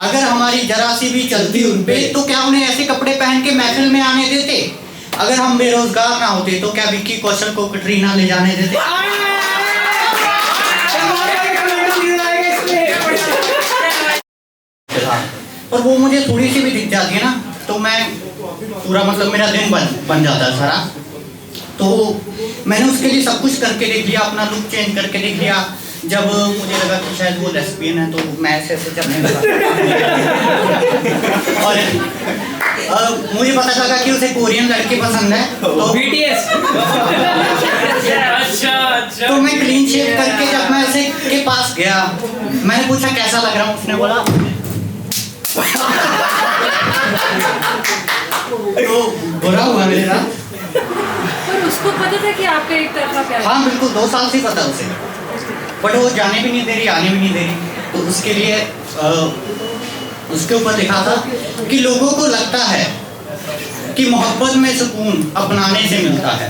अगर हमारी जरा सी भी चलती उन पे तो क्या उन्हें ऐसे कपड़े पहन के महफिल में आने देते? अगर हम बेरोजगार ना होते तो क्या विक्की कौशल को कटरीना ले जाने देते? पर वो मुझे थोड़ी सी भी दिख जाती है ना तो मैं पूरा मतलब मेरा दिन बन जाता है सारा। तो मैंने उसके लिए सब कुछ करके देख लिया, अपना लुक चेंज करके देख लिया। जब मुझे लगा कि शायद वो लेस्बियन है तो मैं ऐसे चलने लगा और मुझे पता लगा कि उसे कोरियन लड़के पसंद है तो BTS। अच्छा। तो मैं क्लीन शेव करके जब मैं उसे के पास गया, मैंने पूछा कैसा लग रहा हूँ, उसने बोला तो बुरा हुआ मेरे साथ। पर उसको पता था कि आपका एक तरफा प्यार है? हाँ बिल्कुल, 2 साल से पता उसे, बट वो जाने भी नहीं दे रही, आने भी नहीं दे रही। तो उसके लिए उसके ऊपर लिखा था कि लोगों को लगता है कि मोहब्बत में सुकून अपनाने से मिलता है।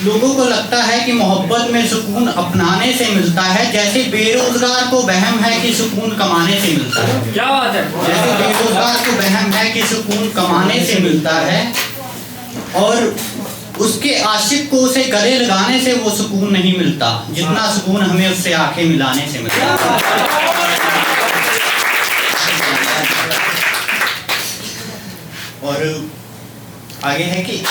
लोगों को लगता है कि मोहब्बत में सुकून अपनाने से मिलता है, जैसे बेरोजगार को वहम है कि सुकून कमाने से मिलता है। क्या बात है? जैसे बेरोजगार को वहम है कि सुकून कमाने से मिलता है और उसके आशिक को उसे गले लगाने से वो सुकून नहीं मिलता जितना सुकून हमें उससे आंखें मिलाने से मिलता है। और आगे है कि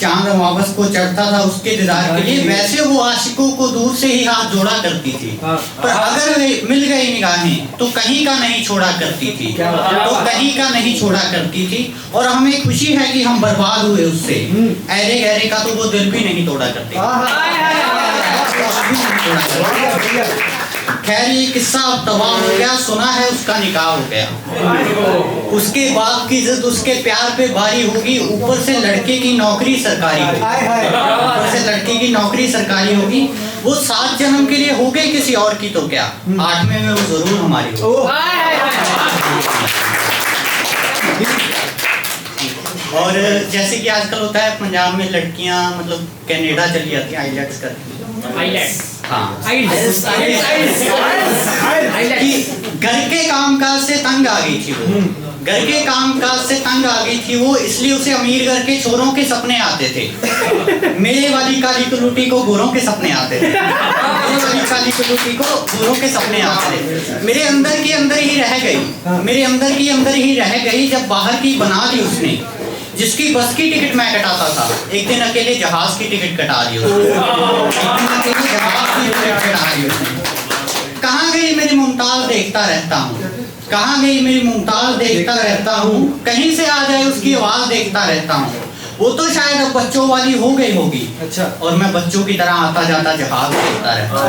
चांद वापस को चढ़ता था उसके दीदार के लिए, वैसे वो आशिकों को दूर से ही हाथ जोड़ा करती थी, पर अगर मिल गई निगाहें तो कहीं का नहीं छोड़ा करती थी, तो कहीं का नहीं छोड़ा करती थी। और हमें खुशी है कि हम बर्बाद हुए उससे, ऐरे गहरे का तो वो दिल भी नहीं तोड़ा करती। खैर ये किस्सा अब तबाह हो गया, सुना है उसका निकाह हो गया। उसके बाप की इज्जत उसके प्यार पे भारी होगी, ऊपर से लड़के की नौकरी सरकारी होगी, ऊपर से लड़के की नौकरी सरकारी होगी। वो 7 जन्म के लिए हो गई किसी और की तो क्या, 8वें में वो जरूर हमारी होगी। और जैसे कि आजकल होता है पंजाब में लड़कियां मतलब कनाडा चली जाती हैं आईलेट्स करके। हाँ, घर के कामकाज से तंग आ गई थी वो, घर के कामकाज से तंग आ गई थी वो, इसलिए उसे अमीर घर के छोरों के सपने आते थे। मेरे वाली काली कलूटी को गोरों के सपने आते थे, मेरे वाली काली कलूटी को गोरों के सपने आते थे। मेरे अंदर की अंदर ही रह गई, मेरे अंदर की अंदर ही रह गई, जब बाहर की बना दी उसने। जिसकी बस की टिकट मैं कटाता था, एक दिन अकेले जहाज की टिकट कटा दी उसने। कहाँ गई मेरी मुमताज देखता रहता हूँ, कहाँ गई मेरी मुमताज देखता रहता हूँ, कहीं से आ जाए उसकी आवाज देखता रहता हूँ। वो तो शायद अब बच्चों वाली हो गई होगी, अच्छा, और मैं बच्चों की तरह आता जाता जहाज देखता रहता हूँ।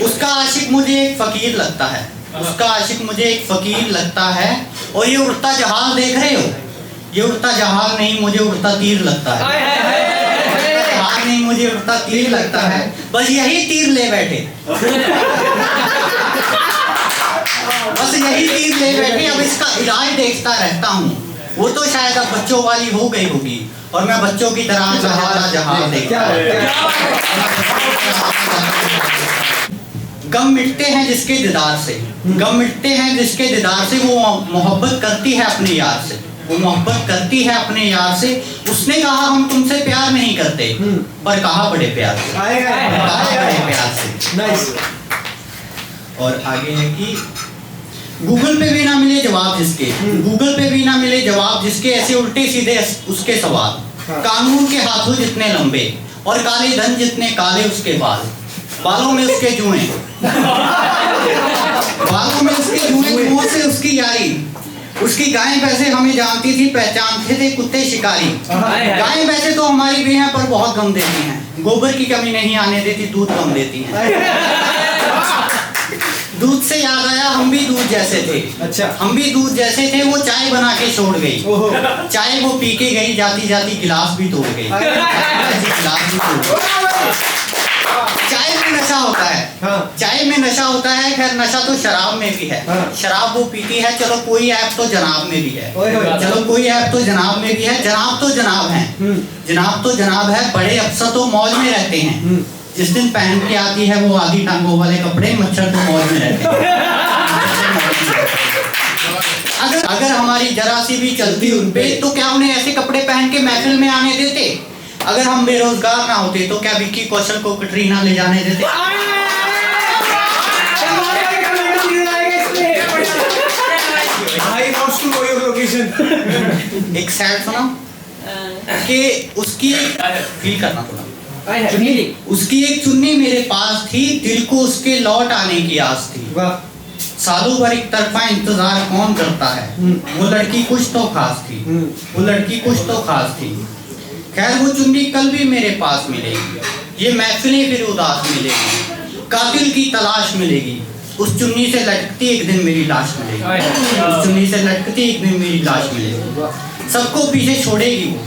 उसका आशिक मुझे एक फकीर लगता है, उसका आशिक मुझे एक फकीर लगता है। और ये उड़ता जहाज देख रहे हो, ये उड़ता जहाज नहीं मुझे उड़ता तीर लगता है, जहाज नहीं मुझे उड़ता तीर लगता है। बस यही तीर ले बैठे, बस यही तीर ले बैठे, अब इसका इलाज देखता रहता हूँ। वो तो शायद अब बच्चों वाली हो गई होगी और मैं बच्चों की तरह जहाज देखता रहता हूँ। गम मिटते हैं जिसके दीदार से, गम मिटते हैं जिसके दीदार से। वो मोहब्बत करती है अपने यार से, वो मोहब्बत करती है अपने यार से। उसने कहा हम तुमसे प्यार नहीं करते, पर कहा बड़े प्यार से, कहा बड़े प्यार से। और आगे है कि गूगल पे भी ना मिले जवाब जिसके, गूगल पे भी ना मिले जवाब जिसके, ऐसे उल्टे सीधे उसके सवाल। कानून के हाथों जितने लंबे और काले धन जितने काले उसके बाल, बालों में उसके जुएं, बालों में उसके जुएं, मुंह से उसकी यारी। उसकी गायें वैसे हमें जानती थी, पहचानते थे कुत्ते शिकारी। गायें वैसे तो हमारी भी हैं पर बहुत कम देती हैं, गोबर की कमी नहीं आने देती, दूध कम देती हैं। दूध से याद आया हम भी दूध जैसे थे, अच्छा, हम भी दूध जैसे थे। वो चाय बना के छोड़ गई, चाय वो पी के गई, जाती जाती गिलास भी तोड़ गई, गिलास भी तोड़ गई। चाय में नशा होता है, चाय में नशा होता है। खैर नशा तो शराब में भी है, शराब वो पीती है। चलो कोई ऐप तो जनाब में भी है, चलो कोई ऐप तो जनाब में भी है। जनाब तो जनाब है, जनाब तो जनाब है। बड़े अफसर तो मौज में रहते हैं, जिस दिन पहन के आती है वो आधी टांगों वाले कपड़े, मच्छर तो मौज में रहते हैं। अगर हमारी जरा सी भी चलती उन पे, तो क्या उन्हें ऐसे कपड़े पहन के महफिल में आने देते? अगर हम बेरोजगार ना होते तो क्या विक्की कौशल को कटरीना ले जाने देते? एक सैड सुना कि उसकी फील करना थोड़ा, उसकी एक चुन्नी मेरे पास थी, दिल को उसके लौट आने की आस थी। सालों भर एक तरफा इंतजार कौन करता है, वो लड़की कुछ तो खास थी, वो लड़की कुछ तो खास थी। खैर वो चुन्नी कल भी मेरे पास मिलेगी, ये महफिलें फिर उदास मिलेगी, कातिल की तलाश मिलेगी, उस चुन्नी से लटकती एक दिन मेरी लाश मिलेगी, उस चुन्नी से लटकती एक दिन मेरी लाश मिलेगी। सबको पीछे छोड़ेगी वो,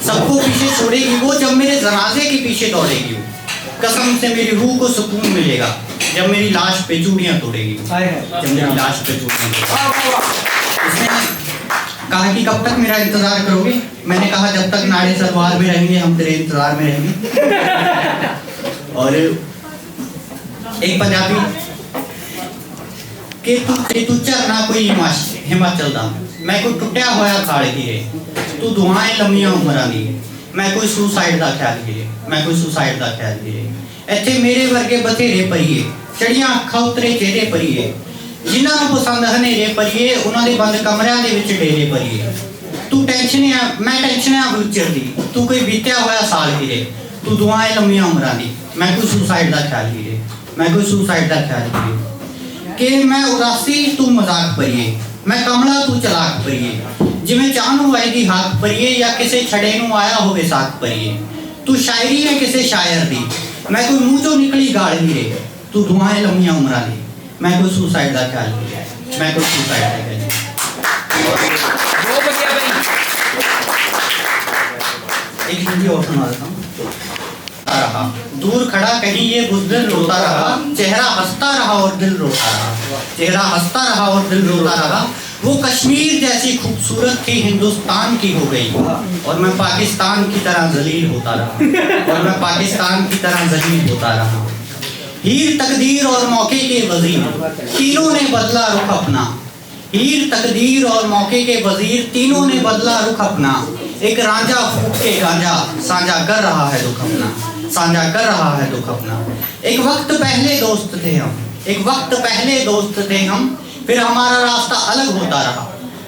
सबको पीछे छोड़ेगी वो, जब मेरे जनाजे के पीछे दौड़ेगी वो। कसम से मेरी रूह को सुकून मिलेगा जब मेरी लाश पे चूड़ियां तोड़ेगी, जब मेरी लाश पे चूड़ियां तोड़ेगी। उसने कहा कि कब तक मेरा इंतजार करोगे? मैंने कहा जब तक नाड़े सलवार में रहेंगे हम तेरे इंतजार में रहेंगे। और एक पंजाबी कि तू चरना कोई हिमाचल दा, मैं कोई टुटिया होया खाड़ गिरे, तू दुआएं लम्मियां उमरां दी, मैं कोई सुसाइड दा ख्याल गिरे, मैं कोई सुसाइड दा ख्याल गिरे। ਇੱਥੇ ਮੇਰੇ ਵਰਗੇ ਬਥੇਰੇ ਪਰੀਏ, ਚੜੀਆਂ ਅੱਖਾਂ ਉਤਰੇ ਚਿਹਰੇ ਪਰੀਏ, ਜਿਨ੍ਹਾਂ ਨੂੰ ਪਸੰਦ ਹਨੇਰੇ ਪਰੀਏ, ਉਹਨਾਂ ਦੇ ਬੰਦ ਕਮਰਿਆਂ ਦੇ ਵਿੱਚ ਡੇਰੇ ਪਰੀਏ। ਤੂੰ ਟੈਨਸ਼ਨ ਆ, ਮੈਂ ਟੈਨਸ਼ਨ ਆ ਫਿਊਚਰ ਦੀ, ਤੂੰ ਕੋਈ ਬੀਤਿਆ ਹੋਇਆ ਸਾਲ ਹੀਰੇ, ਤੂੰ ਦੁਆएं ਲੰਮੀਆਂ ਉਮਰਾਂ ਦੀ, ਮੈਂ ਕੋਈ ਸੁਸਾइड ਦਾ ਖਿਆਲ ਹੀਰੇ, ਮੈਂ ਕੋਈ ਸੁਸਾइड ਦਾ ਖਿਆਲ ਹੀਰੇ। ਕਿ ਮੈਂ ਉਦਾਸੀ ਤੂੰ ਮਜ਼ਾਕ ਪਰੀਏ, ਮੈਂ ਕਮਲਾ ਤੂੰ ਚਲਾਕ ਪਰੀਏ, ਜਿਵੇਂ ਚਾਹ ਨੂੰ ਆਏ ਦੀ ਹਾਕ ਪਰੀਏ ਜਾਂ ਕਿਸੇ ਛੜੇ ਨੂੰ ਆਇਆ ਹੋਵੇ ਸਾਕ ਪਰੀਏ। ਤੂੰ ਸ਼ਾਇਰੀ ਹੈ ਕਿਸੇ ਸ਼ਾਇਰ ਦੀ, मैं कोई मुंह चो निकली गाड़ हीरे, तू दुआएं लम्मियां उमरा ली, मैं कोई सुसाइड का ख्याल हीरे, मैं कोई सुसाइड का ख्याल। एक हिंदी और सुना देता हूँ। रहा दूर खड़ा कहीं ये बुज़दिल रोता रहा, चेहरा हंसता रहा और दिल रोता रहा, चेहरा हंसता रहा और दिल रोता रहा। वो कश्मीर जैसी खूबसूरत थी हिंदुस्तान की हो गई, और मैं पाकिस्तान की तरह जलील होता रहा, और मैं पाकिस्तान की तरह जलील होता रहा। हीर तकदीर और मौके के वजीर, तीनों ने बदला रुख अपना, हीर तकदीर और मौके के वजीर, तीनों ने बदला रुख अपना। एक रांझा फूक के गांजा साझा कर रहा है दुख अपना, साझा कर रहा है दुख अपना। एक वक्त पहले दोस्त थे हम, एक वक्त पहले दोस्त थे हम, फिर हमारा रास्ता अलग होता रहा।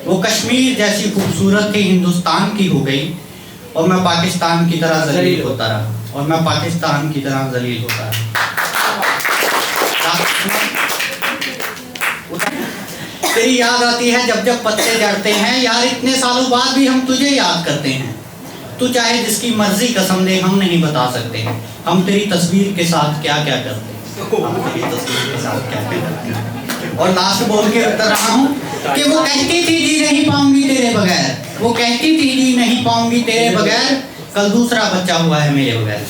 वो कश्मीर जैसी खूबसूरत थी हिंदुस्तान की हो गई, और मैं पाकिस्तान की तरह जलील होता रहा, और मैं पाकिस्तान की तरह जलील होता रहा। तेरी याद आती है जब जब पत्ते झड़ते हैं, यार इतने सालों बाद भी हम तुझे याद करते हैं। तू चाहे जिसकी मर्जी कसम दे, हम नहीं बता सकते हम तेरी तस्वीर के साथ क्या क्या करते हैं, हम तेरी तस्वीर के साथ क्या क्या करते हैं। और लास्ट बोल के बता रहा हूँ कि वो कहती थी जी नहीं पाऊंगी तेरे बगैर, वो कहती थी जी नहीं पाऊंगी तेरे बगैर, कल दूसरा बच्चा हुआ है मेरे बगैर।